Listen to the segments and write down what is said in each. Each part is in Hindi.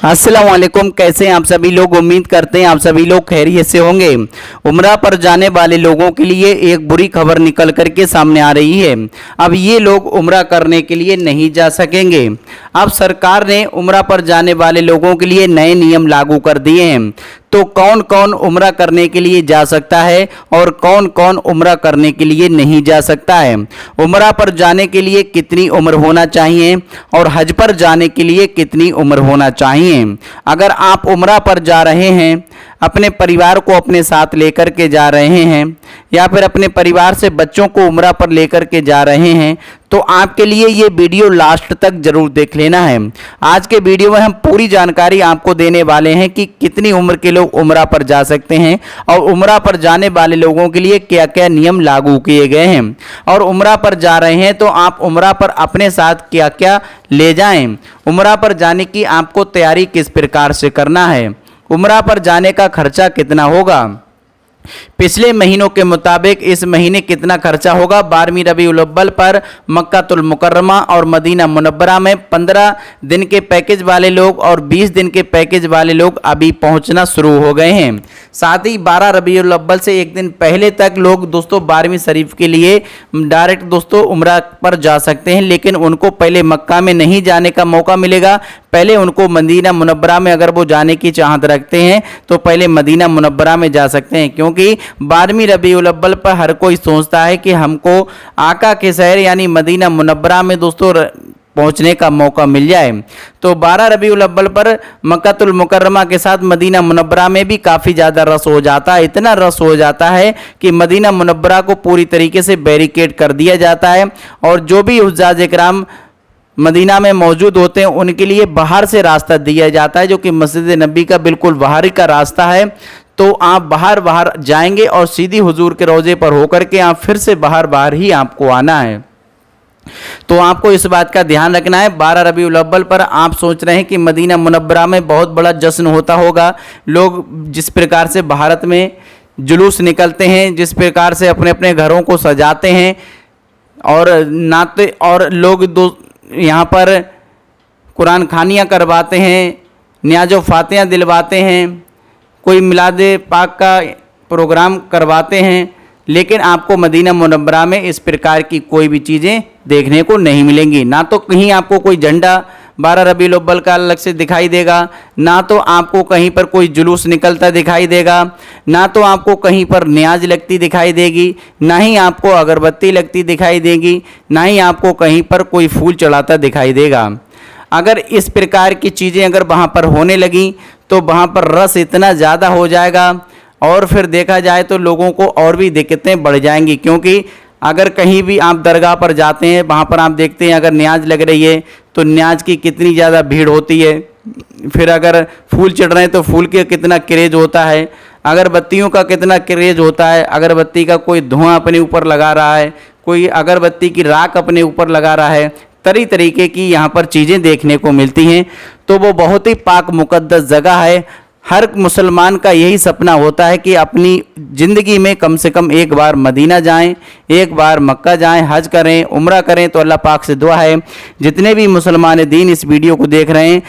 अस्सलाम वालेकुम। कैसे हैं आप सभी लोग। उम्मीद करते हैं आप सभी लोग खैरियत से होंगे। उम्रा पर जाने वाले लोगों के लिए एक बुरी खबर निकल करके सामने आ रही है। अब ये लोग उम्रा करने के लिए नहीं जा सकेंगे। अब सरकार ने उम्रा पर जाने वाले लोगों के लिए नए नियम लागू कर दिए हैं। तो कौन कौन उम्रा करने के लिए जा सकता है और कौन कौन उम्रा करने के लिए नहीं जा सकता है। उम्रा पर जाने के लिए कितनी उम्र होना चाहिए और हज पर जाने के लिए कितनी उम्र होना चाहिए। अगर आप उम्रा पर जा रहे हैं, अपने परिवार को अपने साथ लेकर के जा रहे हैं या फिर अपने परिवार से बच्चों को उम्रा पर लेकर के जा रहे हैं, तो आपके लिए ये वीडियो लास्ट तक जरूर देख लेना है। आज के वीडियो में हम पूरी जानकारी आपको देने वाले हैं कि कितनी उम्र के लोग उम्रा पर जा सकते हैं और उम्रा पर जाने वाले लोगों के लिए क्या क्या नियम लागू किए गए हैं। और उम्रा पर जा रहे हैं तो आप उम्रा पर अपने साथ क्या क्या ले जाएं। उम्रा पर जाने की आपको तैयारी किस प्रकार से करना है। उम्रा पर जाने का खर्चा कितना होगा। पिछले महीनों के मुताबिक इस महीने कितना खर्चा होगा। 12वीं रबीउल अव्वल पर मक्कातुल मुकर्रमा और मदीना मुनव्वरा में 15 दिन के पैकेज वाले लोग और 20 दिन के पैकेज वाले लोग अभी पहुंचना शुरू हो गए हैं। साथ ही 12 रबीउल अव्वल से एक दिन पहले तक लोग दोस्तों 12वीं शरीफ के लिए डायरेक्ट दोस्तों उम्रा पर जा सकते हैं, लेकिन उनको पहले मक्का में नहीं जाने का मौका मिलेगा। पहले उनको मदीना मुनव्वरा में अगर वो जाने की चाहत रखते हैं तो पहले मदीना मुनव्वरा में जा सकते हैं, क्योंकि 12वीं रबीउल अव्वल पर हर कोई सोचता है कि हमको आका के शहर यानी मदीना मुनव्वरा में दोस्तों पहुंचने का मौका मिल जाए। तो 12 रबीउल अव्वल पर मक्कातुल मुकर्रमा के साथ मदीना मुनव्वरा में भी काफ़ी ज़्यादा रश हो जाता है। इतना रश हो जाता है कि मदीना मुनव्वरा को पूरी तरीके से बैरिकेड कर दिया जाता है और जो भी हुज्जाज इकराम मदीना में मौजूद होते हैं उनके लिए बाहर से रास्ता दिया जाता है, जो कि मस्जिद नबी का बिल्कुल बाहरी का रास्ता है। तो आप बाहर जाएंगे और सीधी हुजूर के रोज़े पर होकर के आप फिर से बाहर ही आपको आना है। तो आपको इस बात का ध्यान रखना है। 12 रबीउल अव्वल पर आप सोच रहे हैं कि मदीना मुनव्वरा में बहुत बड़ा जश्न होता होगा। लोग जिस प्रकार से भारत में जुलूस निकलते हैं, जिस प्रकार से अपने अपने घरों को सजाते हैं और नाते और लोग यहाँ पर कुरान खानियाँ करवाते हैं, न्याज़ो फातिहा दिलवाते हैं, कोई मिलादे पाक का प्रोग्राम करवाते हैं, लेकिन आपको मदीना मुनव्वरा में इस प्रकार की कोई भी चीज़ें देखने को नहीं मिलेंगी। ना तो कहीं आपको कोई झंडा 12 रबीउल अव्वल का अलग से दिखाई देगा, ना तो आपको कहीं पर कोई जुलूस निकलता दिखाई देगा, ना तो आपको कहीं पर न्याज लगती दिखाई देगी, ना ही आपको अगरबत्ती लगती दिखाई देगी, ना ही आपको कहीं पर कोई फूल चढ़ाता दिखाई देगा। अगर इस प्रकार की चीज़ें अगर वहाँ पर होने लगी तो वहाँ पर रस इतना ज़्यादा हो जाएगा और फिर देखा जाए तो लोगों को और भी दिक्कतें बढ़ जाएंगी। क्योंकि अगर कहीं भी आप दरगाह पर जाते हैं, वहाँ पर आप देखते हैं अगर न्याज लग रही है तो न्याज की कितनी ज़्यादा भीड़ होती है। फिर अगर फूल चढ़ रहे हैं तो फूल के कितना क्रेज होता है, अगरबत्तियों का कितना क्रेज होता है। अगरबत्ती का कोई धुआं अपने ऊपर लगा रहा है, कोई अगरबत्ती की राख अपने ऊपर लगा रहा है। तरह तरीके की यहाँ पर चीज़ें देखने को मिलती हैं। तो वो बहुत ही पाक मुकद्दस जगह है। हर मुसलमान का यही सपना होता है कि अपनी ज़िंदगी में कम से कम एक बार मदीना जाएं, एक बार मक्का जाएं, हज करें, उम्रा करें। तो अल्लाह पाक से दुआ है जितने भी मुसलमान दीन इस वीडियो को देख रहे हैं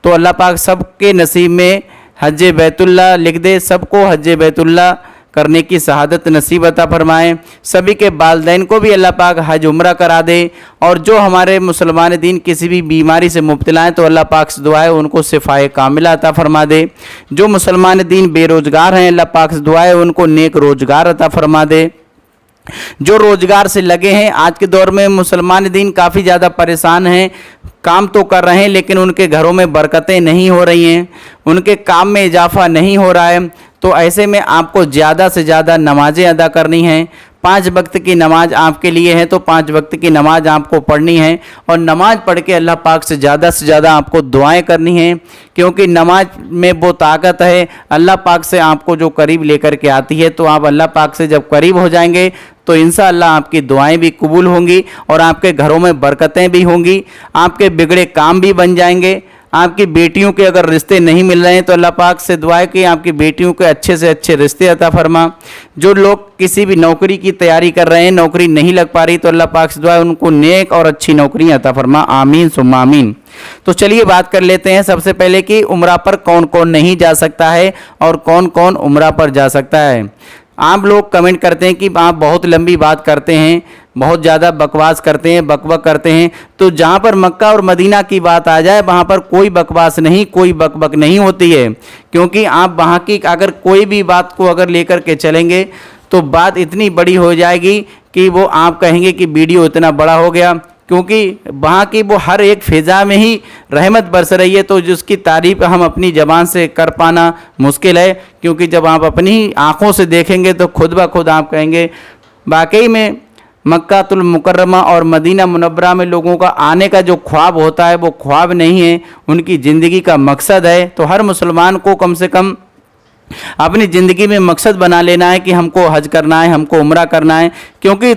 तो अल्लाह पाक सबके नसीब में हज बैतुल्ला लिख दे, सबको हज बैतुल्ला करने की शहादत नसीब अता फरमाएँ। सभी के वालिदैन को भी अल्लाह पाक हज उम्रा करा दे। और जो हमारे मुसलमान दीन किसी भी बीमारी से मुब्तला हैं तो अल्लाह पाक से दुआ है उनको शिफाए कामिला अता फरमा दे। जो मुसलमान दीन बेरोज़गार हैं अल्लाह पाक से दुआ है उनको नेक रोज़गार अता फरमा दे। जो रोज़गार से लगे हैं, आज के दौर में मुसलमान दीन काफ़ी ज़्यादा परेशान हैं। काम तो कर रहे हैं लेकिन उनके घरों में बरकतें नहीं हो रही हैं, उनके काम में इजाफा नहीं हो रहा है। तो ऐसे में आपको ज़्यादा से ज़्यादा नमाज़ें अदा करनी हैं। 5 वक्त की नमाज आपके लिए है तो 5 वक्त की नमाज आपको पढ़नी है और नमाज पढ़ के अल्लाह पाक से ज़्यादा आपको दुआएं करनी हैं। क्योंकि नमाज में वो ताकत है अल्लाह पाक से आपको जो करीब लेकर के आती है। तो आप अल्लाह पाक से जब करीब हो जाएंगे तो इंशाअल्लाह आपकी दुआएं भी कबूल होंगी और आपके घरों में बरकतें भी होंगी, आपके बिगड़े काम भी बन जाएंगे, आपकी बेटियों के अगर रिश्ते नहीं मिल रहे हैं तो अल्लाह पाक से दुआ है कि आपकी बेटियों के अच्छे से अच्छे रिश्ते अता फरमा। जो लोग किसी भी नौकरी की तैयारी कर रहे हैं, नौकरी नहीं लग पा रही, तो अल्लाह पाक से दुआ है उनको नेक और अच्छी नौकरी अता फरमा, आमीन सुम्मा आमीन। तो चलिए बात कर लेते हैं सबसे पहले कि उम्रा पर कौन कौन नहीं जा सकता है और कौन कौन उम्रा पर जा सकता है। आप लोग कमेंट करते हैं कि आप बहुत लंबी बात करते हैं, बहुत ज़्यादा बकवास करते हैं, बकबक करते हैं। तो जहाँ पर मक्का और मदीना की बात आ जाए वहाँ पर कोई बकवास नहीं, कोई बकबक नहीं होती है, क्योंकि आप वहाँ की अगर कोई भी बात को अगर लेकर के चलेंगे तो बात इतनी बड़ी हो जाएगी कि वो आप कहेंगे कि वीडियो इतना बड़ा हो गया, क्योंकि वहाँ की वो हर एक फ़िज़ा में ही रहमत बरस रही है। तो जिसकी तारीफ़ हम अपनी ज़बान से कर पाना मुश्किल है, क्योंकि जब आप अपनी आँखों से देखेंगे तो खुद ब खुद आप कहेंगे वाकई में मक्कातुल मुकर्रमा और मदीना मुनव्वरा में लोगों का आने का जो ख्वाब होता है वो ख्वाब नहीं है, उनकी ज़िंदगी का मकसद है। तो हर मुसलमान को कम से कम अपनी ज़िंदगी में मकसद बना लेना है कि हमको हज करना है, हमको उम्रा करना है, क्योंकि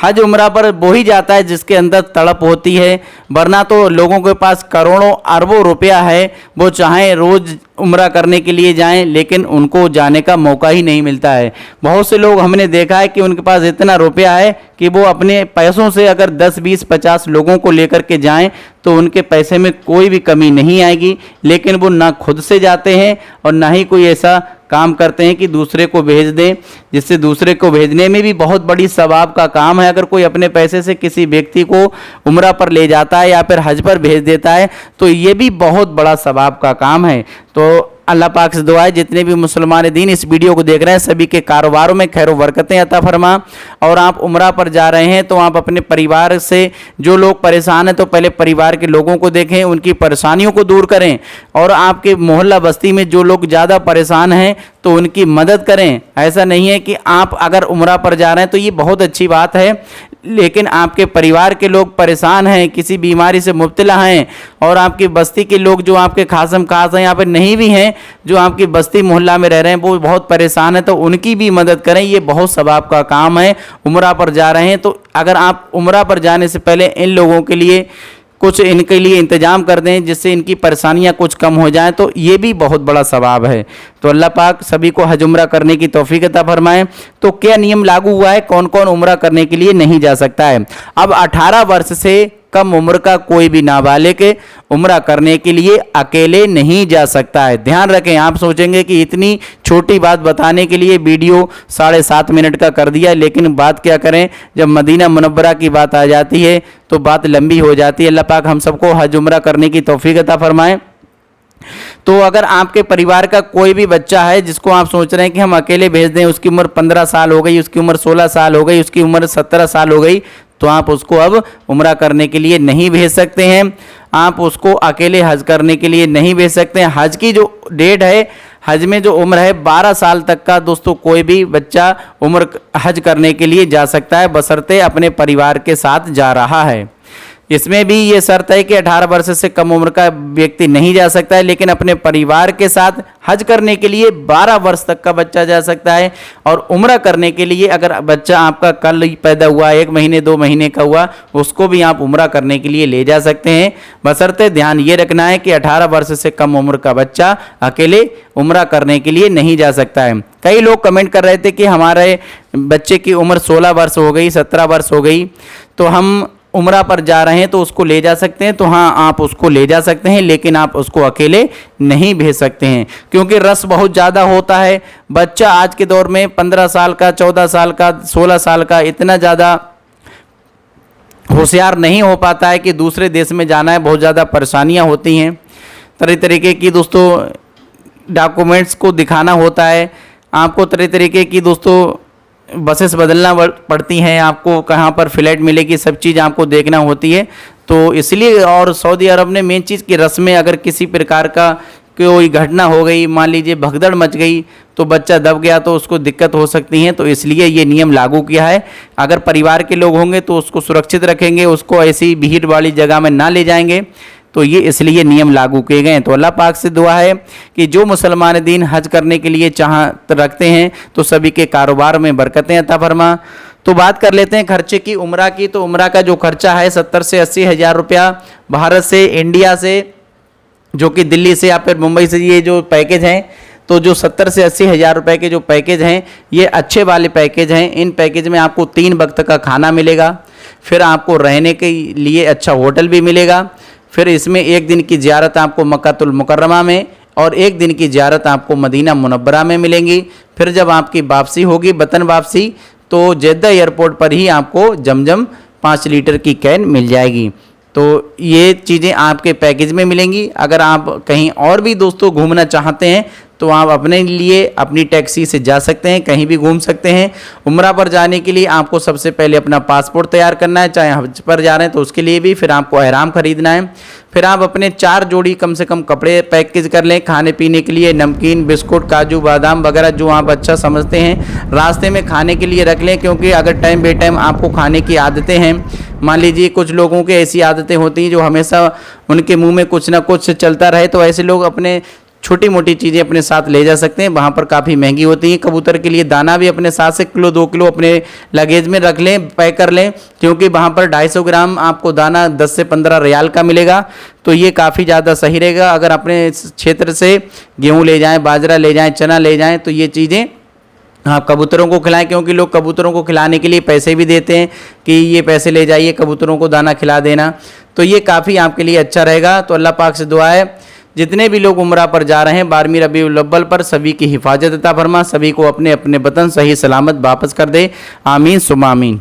हज उम्रा पर वो ही जाता है जिसके अंदर तड़प होती है। वरना तो लोगों के पास करोड़ों अरबों रुपया है, वो चाहें रोज़ उम्रा करने के लिए जाएं, लेकिन उनको जाने का मौका ही नहीं मिलता है। बहुत से लोग हमने देखा है कि उनके पास इतना रुपया है कि वो अपने पैसों से अगर 10, 20, 50 लोगों को लेकर के जाएं तो उनके पैसे में कोई भी कमी नहीं आएगी, लेकिन वो ना खुद से जाते हैं और ना ही कोई ऐसा काम करते हैं कि दूसरे को भेज दें, जिससे दूसरे को भेजने में भी बहुत बड़ी सवाब का काम है। अगर कोई अपने पैसे से किसी व्यक्ति को उम्रा पर ले जाता है या फिर हज पर भेज देता है तो ये भी बहुत बड़ा सवाब का काम है। तो अल्लाह पाक से दुआ है जितने भी मुसलमान दीन इस वीडियो को देख रहे हैं सभी के कारोबारों में खैर बरकतें अता फरमा। और आप उम्रा पर जा रहे हैं तो आप अपने परिवार से जो लोग परेशान हैं तो पहले परिवार के लोगों को देखें, उनकी परेशानियों को दूर करें, और आपके मोहल्ला बस्ती में जो लोग ज़्यादा परेशान हैं तो उनकी मदद करें। ऐसा नहीं है कि आप अगर उम्रा पर जा रहे हैं तो ये बहुत अच्छी बात है, लेकिन आपके परिवार के लोग परेशान हैं, किसी बीमारी से मुब्तला हैं, और आपकी बस्ती के लोग जो आपके खासम खास हैं यहाँ पर नहीं भी हैं, जो आपकी बस्ती मोहल्ला में रह रहे हैं वो बहुत परेशान हैं, तो उनकी भी मदद करें। ये बहुत सवाब का काम है। उम्रा पर जा रहे हैं तो अगर आप उम्रा पर जाने से पहले इन लोगों के लिए कुछ इनके लिए इंतजाम कर दें जिससे इनकी परेशानियां कुछ कम हो जाएं, तो ये भी बहुत बड़ा सवाब है। तो अल्लाह पाक सभी को हज उम्रा करने की तौफीक अता फरमाएं। तो क्या नियम लागू हुआ है, कौन कौन उम्रा करने के लिए नहीं जा सकता है। अब 18 वर्ष से कम उम्र का कोई भी नाबालिग उम्रा करने के लिए अकेले नहीं जा सकता है। ध्यान रखें, आप सोचेंगे कि इतनी छोटी बात बताने के लिए वीडियो 7.5 मिनट का कर दिया, लेकिन बात क्या करें, जब मदीना मुनव्वरा की बात आ जाती है तो बात लंबी हो जाती है। अल्लाह पाक हम सबको हज उम्रा करने की तौफीक अता फरमाएं। तो अगर आपके परिवार का कोई भी बच्चा है जिसको आप सोच रहे हैं कि हम अकेले भेज दें, उसकी उम्र 15 साल हो गई, उसकी उम्र 16 साल हो गई, उसकी उम्र 17 साल हो गई, तो आप उसको अब उम्रा करने के लिए नहीं भेज सकते हैं। आप उसको अकेले हज करने के लिए नहीं भेज सकते हैं। हज की जो डेट है, हज में जो उम्र है 12 साल तक का दोस्तों कोई भी बच्चा उम्र हज करने के लिए जा सकता है, बशर्ते अपने परिवार के साथ जा रहा है। इसमें भी ये शर्त है कि 18 वर्ष से कम उम्र का व्यक्ति नहीं जा सकता है, लेकिन अपने परिवार के साथ हज करने के लिए 12 वर्ष तक का बच्चा जा सकता है। और उम्रा करने के लिए अगर बच्चा आपका कल ही पैदा हुआ, 1 महीने 2 महीने का हुआ, उसको भी आप उम्रा करने के लिए ले जा सकते हैं, बशर्ते ध्यान ये रखना है कि 18 वर्ष से कम उम्र का बच्चा अकेले उम्रा करने के लिए नहीं जा सकता है। कई लोग कमेंट कर रहे थे कि हमारे बच्चे की उम्र 16 वर्ष हो गई, 17 वर्ष हो गई, तो हम उम्रा पर जा रहे हैं तो उसको ले जा सकते हैं। तो हाँ, आप उसको ले जा सकते हैं, लेकिन आप उसको अकेले नहीं भेज सकते हैं, क्योंकि रस बहुत ज़्यादा होता है। बच्चा आज के दौर में 15 साल का, 14 साल का, 16 साल का इतना ज़्यादा होशियार नहीं हो पाता है कि दूसरे देश में जाना है, बहुत ज़्यादा परेशानियाँ होती हैं। तरह तरीके की दोस्तों डॉक्यूमेंट्स को दिखाना होता है, आपको तरह तरीके की दोस्तों बसेस बदलना पड़ती हैं, आपको कहाँ पर फ्लाइट मिलेगी, सब चीज़ आपको देखना होती है। तो इसलिए, और सऊदी अरब ने मेन चीज़ की रस्में, अगर किसी प्रकार का कोई घटना हो गई, मान लीजिए भगदड़ मच गई तो बच्चा दब गया तो उसको दिक्कत हो सकती है, तो इसलिए ये नियम लागू किया है। अगर परिवार के लोग होंगे तो उसको सुरक्षित रखेंगे, उसको ऐसी भीड़ वाली जगह में ना ले जाएंगे, तो ये इसलिए नियम लागू किए गए हैं। तो अल्लाह पाक से दुआ है कि जो मुसलमान दीन हज करने के लिए चाहत रखते हैं तो सभी के कारोबार में बरकतें अता फरमा। तो बात कर लेते हैं खर्चे की, उम्रा की। तो उम्रा का जो खर्चा है 70 से 80 हज़ार रुपया भारत से, इंडिया से जो कि दिल्ली से या फिर मुंबई से ये जो पैकेज हैं, तो जो 70 से 80 हज़ार रुपये के जो पैकेज हैं ये अच्छे वाले पैकेज हैं। इन पैकेज में आपको 3 वक्त का खाना मिलेगा, फिर आपको रहने के लिए अच्छा होटल भी मिलेगा, फिर इसमें 1 दिन की ज़ियारत आपको मक्कातुल मुकर्रमा में और 1 दिन की ज़ियारत आपको मदीना मुनव्वरा में मिलेंगी। फिर जब आपकी वापसी होगी वतन वापसी, तो जेद्दा एयरपोर्ट पर ही आपको जमजम 5 लीटर की कैन मिल जाएगी। तो ये चीज़ें आपके पैकेज में मिलेंगी। अगर आप कहीं और भी दोस्तों घूमना चाहते हैं तो आप अपने लिए अपनी टैक्सी से जा सकते हैं, कहीं भी घूम सकते हैं। उम्रा पर जाने के लिए आपको सबसे पहले अपना पासपोर्ट तैयार करना है, चाहे हज पर जा रहे हैं तो उसके लिए भी। फिर आपको एहराम खरीदना है, फिर आप अपने 4 जोड़ी कम से कम कपड़े पैकेज कर लें। खाने पीने के लिए नमकीन, बिस्कुट, काजू बादाम वगैरह जो आप अच्छा समझते हैं रास्ते में खाने के लिए रख लें, क्योंकि अगर टाइम बे टाइम आपको खाने की आदतें हैं, मान लीजिए कुछ लोगों की ऐसी आदतें होती हैं जो हमेशा उनके मुंह में कुछ ना कुछ चलता रहे, तो ऐसे लोग अपने छोटी मोटी चीज़ें अपने साथ ले जा सकते हैं। वहाँ पर काफ़ी महंगी होती हैं। कबूतर के लिए दाना भी अपने साथ से किलो 2 किलो अपने लगेज में रख लें, पैक कर लें, क्योंकि वहाँ पर 250 ग्राम आपको दाना 10 से 15 रियाल का मिलेगा। तो ये काफ़ी ज़्यादा सही रहेगा। अगर अपने क्षेत्र से गेहूँ ले जाएँ, बाजरा ले जाएँ, चना ले जाएँ, तो ये चीज़ें आप कबूतरों को खिलाएं, क्योंकि लोग कबूतरों को खिलाने के लिए पैसे भी देते हैं कि ये पैसे ले जाइए कबूतरों को दाना खिला देना। तो ये काफ़ी आपके लिए अच्छा रहेगा। तो अल्लाह पाक से दुआ है जितने भी लोग उम्रा पर जा रहे हैं 12वीं रबीउल अव्वल पर, सभी की हिफाजत अता फरमा, सभी को अपने अपने वतन सही सलामत वापस कर दे। आमीन सुम्मा आमीन।